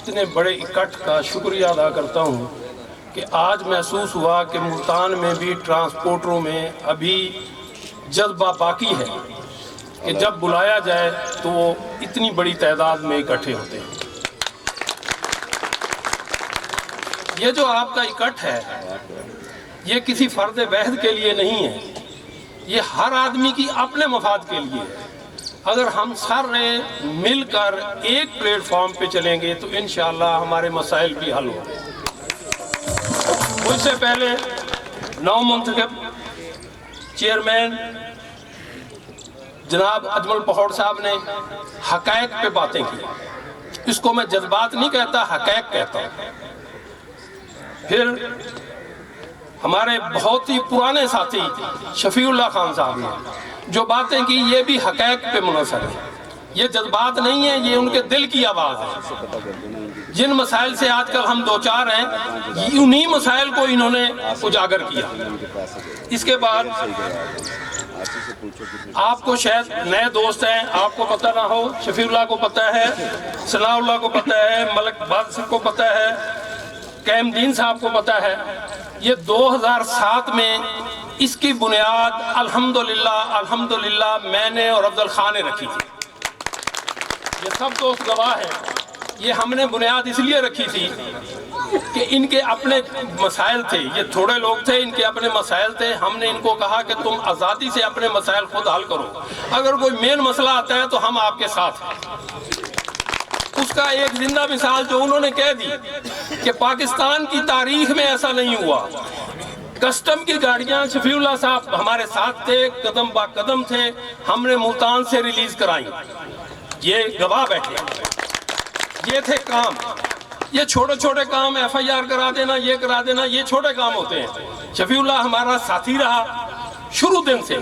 اتنے بڑے اکٹھ کا شکریہ ادا کرتا ہوں کہ آج محسوس ہوا کہ ملتان میں بھی ٹرانسپورٹروں میں ابھی جذبہ باقی ہے کہ جب بلایا جائے تو وہ اتنی بڑی تعداد میں اکٹھے ہوتے ہیں۔ یہ جو آپ کا اکٹھ ہے یہ کسی فرد واحد کے لیے نہیں ہے، یہ ہر آدمی کی اپنے مفاد کے لیے ہے۔ اگر ہم سارے مل کر ایک پلیٹ فارم پہ چلیں گے تو انشاءاللہ ہمارے مسائل بھی حل ہوں گے۔ مجھ سے پہلے نو منتخب چیئرمین جناب اجمل پہوڑ صاحب نے حقائق پہ باتیں کی، اس کو میں جذبات نہیں کہتا، حقائق کہتا ہوں۔ پھر ہمارے بہت ہی پرانے ساتھی شفیع اللہ خان صاحب نے جو باتیں کی یہ بھی حقائق پہ منحصر ہے، یہ جذبات نہیں ہے، یہ ان کے دل کی آواز ہے۔ جن مسائل سے آج کل ہم دوچار ہیں انہی مسائل کو انہوں نے اجاگر کیا۔ اس کے بعد آپ کو شاید نئے دوست ہیں، آپ کو پتہ نہ ہو، شفیع اللہ کو پتہ ہے، ثناء اللہ کو پتہ ہے، ملک بادشاہ کو پتہ ہے، قیم دین صاحب کو پتہ ہے۔ یہ 2007 میں اس کی بنیاد الحمدللہ میں نے اور افضل خان نے رکھی تھی۔ یہ سب دوست گواہ ہیں، یہ ہم نے بنیاد اس لیے رکھی تھی کہ ان کے اپنے مسائل تھے، یہ تھوڑے لوگ تھے، ان کے اپنے مسائل تھے۔ ہم نے ان کو کہا کہ تم آزادی سے اپنے مسائل خود حل کرو، اگر کوئی مین مسئلہ آتا ہے تو ہم آپ کے ساتھ ہیں۔ اس کا ایک زندہ مثال جو انہوں نے کہہ دی کہ پاکستان کی تاریخ میں ایسا نہیں ہوا، کسٹم کی گاڑیاں شفیع اللہ صاحب ہمارے ساتھ تھے، قدم با قدم تھے، ہم نے ملتان سے ریلیز کرائیں، یہ گواہ بیٹھے۔ یہ تھے کام، یہ چھوٹے چھوٹے کام، ایف آئی آر کرا دینا، یہ کرا دینا، یہ چھوٹے کام ہوتے ہیں۔ شفیع اللہ ہمارا ساتھی رہا شروع دن سے،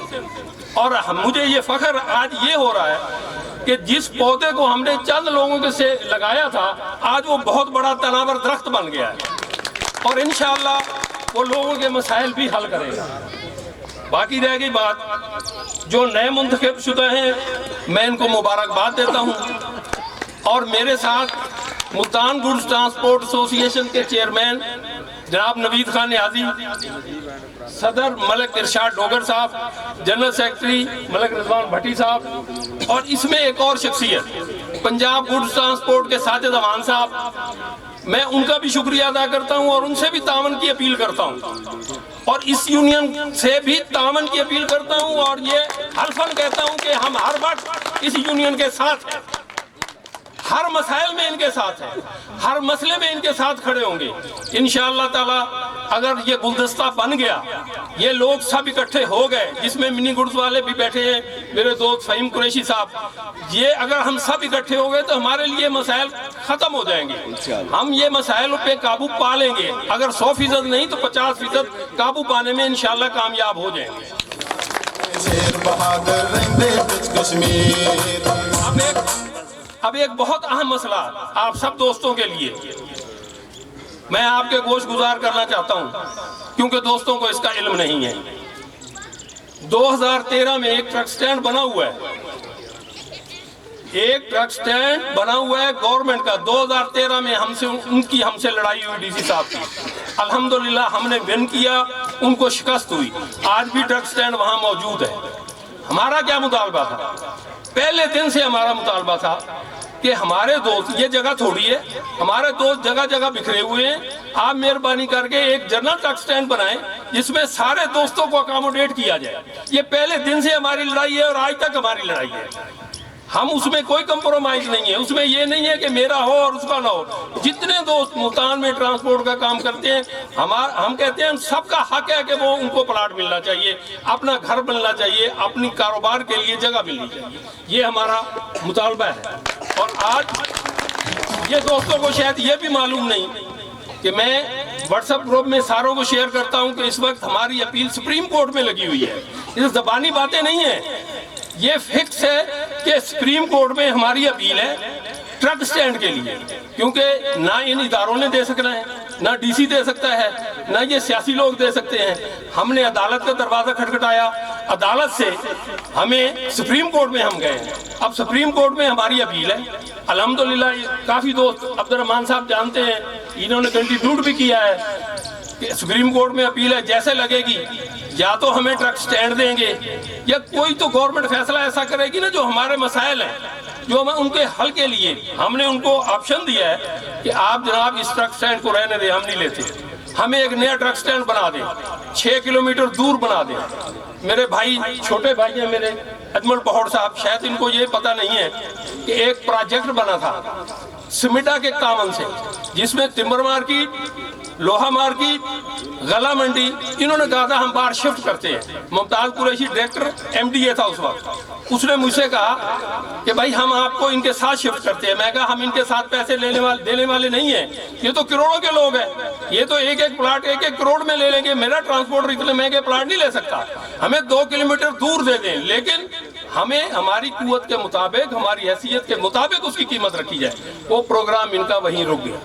اور مجھے یہ فخر آج یہ ہو رہا ہے کہ جس پودے کو ہم نے چند لوگوں کے سے لگایا تھا آج وہ بہت بڑا تناور درخت بن گیا ہے، اور انشاءاللہ وہ لوگوں کے مسائل بھی حل کرے گا۔ باقی رہ گئی بات جو نئے منتخب شدہ ہیں، میں ان کو مبارکباد دیتا ہوں، اور میرے ساتھ ملتان گوڈز ٹرانسپورٹ ایسوسی ایشن کے چیئرمین جناب نوید خان نیازی، صدر ملک ارشاد ڈوگر صاحب، جنرل سیکرٹری ملک رضوان بھٹی صاحب، اور اس میں ایک اور شخصیت پنجاب گوڈز ٹرانسپورٹ کے ساجد امان صاحب، میں ان کا بھی شکریہ ادا کرتا ہوں اور ان سے بھی تعاون کی اپیل کرتا ہوں، اور اس یونین سے بھی تعاون کی اپیل کرتا ہوں، اور یہ حلفاً کہتا ہوں کہ ہم ہر وقت اس یونین کے ساتھ ہیں، ہر مسائل میں ان کے ساتھ ہیں، ہر مسئلے میں ان کے ساتھ کھڑے ہوں گے انشاءاللہ تعالی۔ اگر یہ گلدستہ بن گیا، یہ لوگ سب اکٹھے ہو گئے، جس میں منی گڈز والے بھی بیٹھے ہیں، میرے دوست فہیم قریشی صاحب، یہ اگر ہم سب اکٹھے ہو گئے تو ہمارے لیے مسائل ختم ہو جائیں گے، ہم یہ مسائل پہ قابو پا لیں گے، اگر 100% نہیں تو 50% قابو پانے میں انشاءاللہ کامیاب ہو جائیں گے۔ اب ایک بہت اہم مسئلہ آپ سب دوستوں کے لیے میں آپ کے گوش گزار کرنا چاہتا ہوں، کیونکہ دوستوں کو اس کا علم نہیں ہے۔ 2013 میں ایک ٹرک سٹینڈ بنا ہوا ہے، ایک ٹرک سٹینڈ بنا ہوا ہے گورنمنٹ کا۔ 2013 میں ہم سے لڑائی ہوئی ڈی سی صاحب کی، الحمدللہ ہم نے ون کیا، ان کو شکست ہوئی، آج بھی ٹرک سٹینڈ وہاں موجود ہے۔ ہمارا کیا مطالبہ تھا؟ پہلے دن سے ہمارا مطالبہ تھا کہ ہمارے دوست، یہ جگہ تھوڑی ہے، ہمارے دوست جگہ جگہ بکھرے ہوئے ہیں، آپ مہربانی کر کے ایک جنرل ٹرک سٹینڈ بنائیں جس میں سارے دوستوں کو اکاموڈیٹ کیا جائے۔ یہ پہلے دن سے ہماری لڑائی ہے اور آج تک ہماری لڑائی ہے، ہم اس میں کوئی کمپرومائز نہیں ہے، اس میں یہ نہیں ہے کہ میرا ہو اور اس کا نہ ہو۔ جتنے دوست ملتان میں ٹرانسپورٹ کا کام کرتے ہیں، ہم کہتے ہیں سب کا حق ہے کہ وہ ان کو پلاٹ ملنا چاہیے، اپنا گھر ملنا چاہیے، اپنی کاروبار کے لیے جگہ ملنی چاہیے، یہ ہمارا مطالبہ ہے۔ اور آج یہ دوستوں کو شاید یہ بھی معلوم نہیں کہ میں واٹس ایپ گروپ میں ساروں کو شیئر کرتا ہوں کہ اس وقت ہماری اپیل سپریم کورٹ میں لگی ہوئی ہے، یہ زبانی باتیں نہیں ہیں، یہ فکس ہے کہ سپریم کورٹ میں ہماری اپیل ہے ٹرک سٹینڈ کے لیے، کیونکہ نہ ان اداروں نے دے سکنا ہے، نہ ڈی سی دے سکتا ہے، نہ یہ سیاسی لوگ دے سکتے ہیں۔ ہم نے عدالت کا دروازہ کھٹکھٹایا، عدالت سے ہمیں سپریم کورٹ میں ہم گئے ہیں. اب سپریم کورٹ میں ہماری اپیل ہے. الحمدللہ کافی دوست عبد الرحمان صاحب جانتے ہیں, انہوں نے کنٹریبیوٹ بھی کیا ہے کہ سپریم کورٹ میں اپیل ہے. جیسے لگے گی یا تو ہمیں ٹرک سٹینڈ دیں گے یا کوئی تو گورنمنٹ فیصلہ ایسا کرے گی نا جو ہمارے مسائل ہیں, جو ہمیں ان کے حل کے لیے ہم نے ان کو آپشن دیا ہے کہ آپ جناب اس ٹرک سٹینڈ کو رہنے دیں, ہم نہیں لیتے. ہمیں ایک نیا ٹرک سٹینڈ بنا دیں, 6 کلومیٹر دور بنا دیں. میرے بھائی, چھوٹے بھائی ہیں میرے, اجمل پہوڑ صاحب, شاید ان کو یہ پتہ نہیں ہے کہ ایک پروجیکٹ بنا تھا سمیٹا کے تعاون سے, جس میں ٹمبر مارکیٹ, لوہا مارکیٹ, غلہ منڈی, انہوں نے کہا تھا ہم باہر شفٹ کرتے ہیں. ممتاز قریشی ڈائریکٹر MDA تھا اس وقت, اس نے مجھ سے کہا کہ بھائی ہم آپ کو ان کے ساتھ شفٹ کرتے ہیں. میں کہا ہم ان کے ساتھ پیسے دینے والے نہیں ہیں, یہ تو کروڑوں کے لوگ ہیں, یہ تو ایک ایک پلاٹ 1-1 کروڑ میں لے لیں گے. میرا ٹرانسپورٹر اتنے مہنگے پلاٹ نہیں لے سکتا, ہمیں 2 کلومیٹر دور دے دیں, لیکن ہمیں ہماری قوت کے مطابق, ہماری حیثیت کے مطابق اس کی قیمت رکھی جائے. وہ پروگرام ان کا وہیں رک گیا.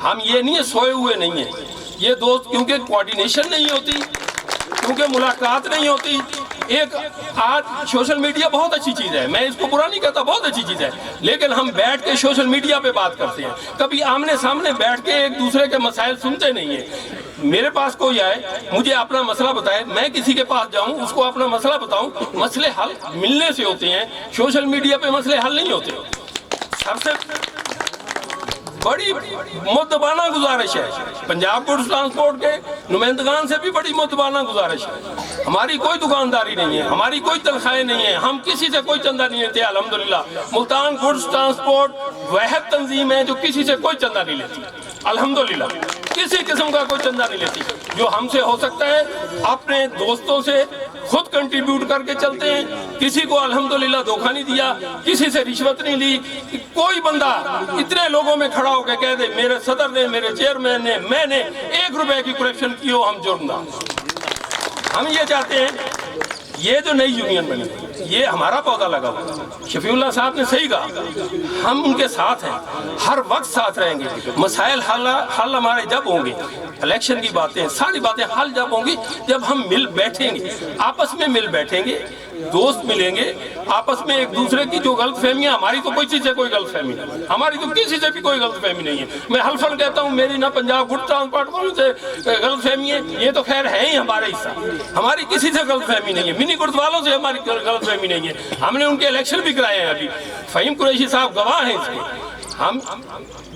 ہم یہ نہیں ہے سوئے ہوئے نہیں ہیں یہ دوست, کیونکہ کوارڈینیشن نہیں ہوتی, کیونکہ ملاقات نہیں ہوتی. ایک آج سوشل میڈیا بہت اچھی چیز ہے, میں اس کو برا نہیں کہتا, بہت اچھی چیز ہے, لیکن ہم بیٹھ کے سوشل میڈیا پہ بات کرتے ہیں, کبھی آمنے سامنے بیٹھ کے ایک دوسرے کے مسائل سنتے نہیں ہیں. میرے پاس کوئی آئے, مجھے اپنا مسئلہ بتائے, میں کسی کے پاس جاؤں, اس کو اپنا مسئلہ بتاؤں, مسئلے حل ملنے سے ہوتے ہیں. سوشل میڈیا پہ مسئلے حل نہیں ہوتے. سب سے بڑی مؤدبانہ گزارش ہے پنجاب گوڈز ٹرانسپورٹ کے نمائندگان سے بھی بڑی مؤدبانہ گزارش ہے. ہماری کوئی دکانداری نہیں ہے, ہماری کوئی تنخواہیں نہیں ہیں, ہم کسی سے کوئی چندہ نہیں لیتے. الحمدللہ ملتان گوڈز ٹرانسپورٹ واحد تنظیم ہے جو کسی سے کوئی چندہ نہیں لیتی. الحمدللہ کسی قسم کا کوئی چندہ نہیں لیتی. جو ہم سے ہو سکتا ہے اپنے دوستوں سے خود کنٹریبیوٹ کر کے چلتے ہیں. کسی کو الحمدللہ دھوکہ نہیں دیا, کسی سے رشوت نہیں لی. کوئی بندہ اتنے لوگوں میں کھڑا ہو کے کہہ دے میرے صدر نے, میرے چیئرمین نے, میں نے 1 روپے کی کرپشن کی ہو, ہم جرمدار. ہم یہ چاہتے ہیں یہ جو نئی یونین بنی یہ ہمارا پودا لگا ہوا. شفیع اللہ صاحب نے صحیح کہا, ہم ان کے ساتھ ہیں, ہر وقت ساتھ رہیں گے. مسائل حل ہمارے جب ہوں گے, الیکشن کی باتیں, ساری باتیں حل جب ہوں گی جب ہم مل بیٹھیں گے, آپس میں مل بیٹھیں گے, دوست ملیں گے, آپس میں ایک دوسرے کی جو غلط فہمیاں, ہماری تو کوئی چیز سے کوئی غلط فہمی نہیں, ہماری تو کسی سے بھی کوئی غلط فہمی نہیں ہے. میں حلفاً کہتا ہوں میری نہ پنجاب گوڈز ٹرانسپورٹ والوں سے غلط فہمی ہے, یہ تو خیر ہے ہی ہمارا حصہ, ہماری کسی سے غلط فہمی نہیں ہے. منی گوڈز والوں سے ہماری غلط فہمی نہیں ہے, ہم نے ان کے الیکشن بھی کرائے ہیں. ابھی فہیم قریشی صاحب گواہ ہیں اس کے. ہم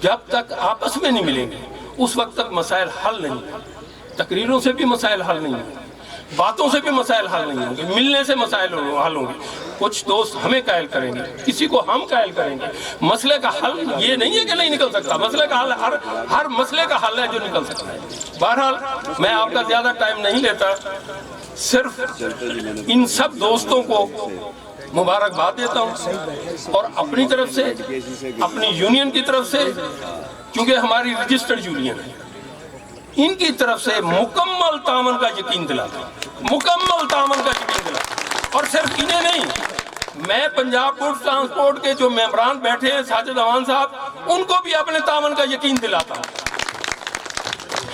جب تک آپس میں نہیں ملیں گے اس وقت تک مسائل حل نہیں. تقریروں سے بھی مسائل حل نہیں ہیں, باتوں سے بھی مسائل حل نہیں ہوں گے, ملنے سے مسائل حل ہوں گے. کچھ دوست ہمیں قائل کریں گے, کسی کو ہم قائل کریں گے. مسئلے کا حل یہ نہیں ہے کہ نہیں نکل سکتا, مسئلے کا حل ہر مسئلے کا حل ہے جو نکل سکتا ہے. بہرحال میں آپ کا زیادہ ٹائم نہیں لیتا, صرف ان سب دوستوں کو مبارکباد دیتا ہوں اور اپنی طرف سے, اپنی یونین کی طرف سے, کیونکہ ہماری رجسٹرڈ یونین ہے, ان کی طرف سے مکمل تعاون کا یقین دلاتا ہوں, مکمل تعاون کا یقین دلاتا ہوں. اور صرف انہیں نہیں, میں پنجاب گوڈز ٹرانسپورٹ کے جو ممبران بیٹھے ہیں ساجد امان صاحب, ان کو بھی اپنے تعاون کا یقین دلاتا ہوں.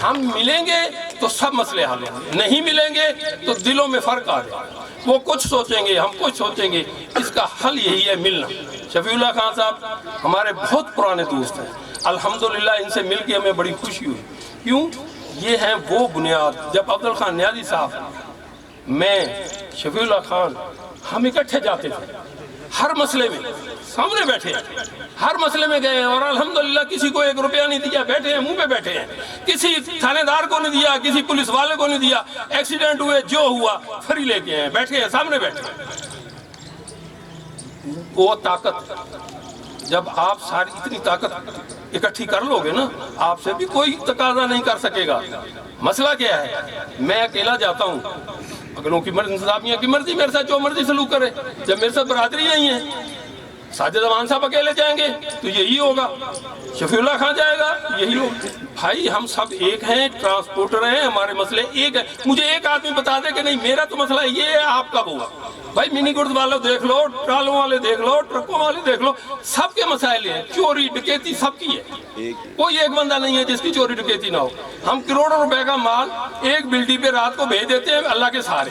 ہم ملیں گے تو سب مسئلے حل ہوں گے, نہیں ملیں گے تو دلوں میں فرق آ جائے. وہ کچھ سوچیں گے, ہم کچھ سوچیں گے, اس کا حل یہی ہے ملنا. شفیع اللہ خان صاحب ہمارے بہت پرانے دوست ہیں, الحمدللہ ان سے مل کے ہمیں بڑی خوشی ہوئی. کیوں؟ یہ ہیں وہ بنیاد. جب عبد الخان نیازی صاحب, میں, شفیع اللہ خان, ہم اکٹھے جاتے تھے ہر مسئلے میں, سامنے بیٹھے ہیں, ہر مسئلے میں گئے ہیں, اور الحمدللہ کسی کو 1 روپیہ نہیں دیا, بیٹھے ہیں, منہ پہ بیٹھے ہیں, کسی تھانے دار کو نہیں دیا, کسی پولیس والے کو نہیں دیا. ایکسیڈنٹ ہوئے, جو ہوا فری لے کے ہیں, بیٹھے ہیں, سامنے بیٹھے ہیں. وہ طاقت, جب آپ ساری اتنی طاقت اکٹھی کر لو گے نا, آپ سے بھی کوئی تقاضا نہیں کر سکے گا. مسئلہ کیا ہے, میں اکیلا جاتا ہوں, اگلوں کی مرضی, انتظامیہ کی مرضی, میرے ساتھ جو مرضی سلوک کرے. جب میرے ساتھ برادری نہیں ہے, ساجد امان صاحب اکیلے جائیں گے تو یہی ہوگا, شفیع اللہ خان جائے گا یہی ہوگا. بھائی ہم سب ایک ہیں, ٹرانسپورٹر ہیں, ہمارے مسئلے ایک ہیں. مجھے ایک آدمی بتا دے کہ نہیں میرا تو مسئلہ یہ ہے, آپ کا ہوگا. بھائی منی گوڈز والے دیکھ لو, ٹرالوں والے دیکھ لو, ٹرکوں والے دیکھ لو, سب کے مسائل ہیں. چوری ڈکیتی سب کی ہے, کوئی ایک بندہ نہیں ہے جس کی چوری ڈکیتی نہ ہو. ہم کروڑوں روپے کا مال ایک بلڈی پہ رات کو بھیج دیتے ہیں اللہ کے سہارے.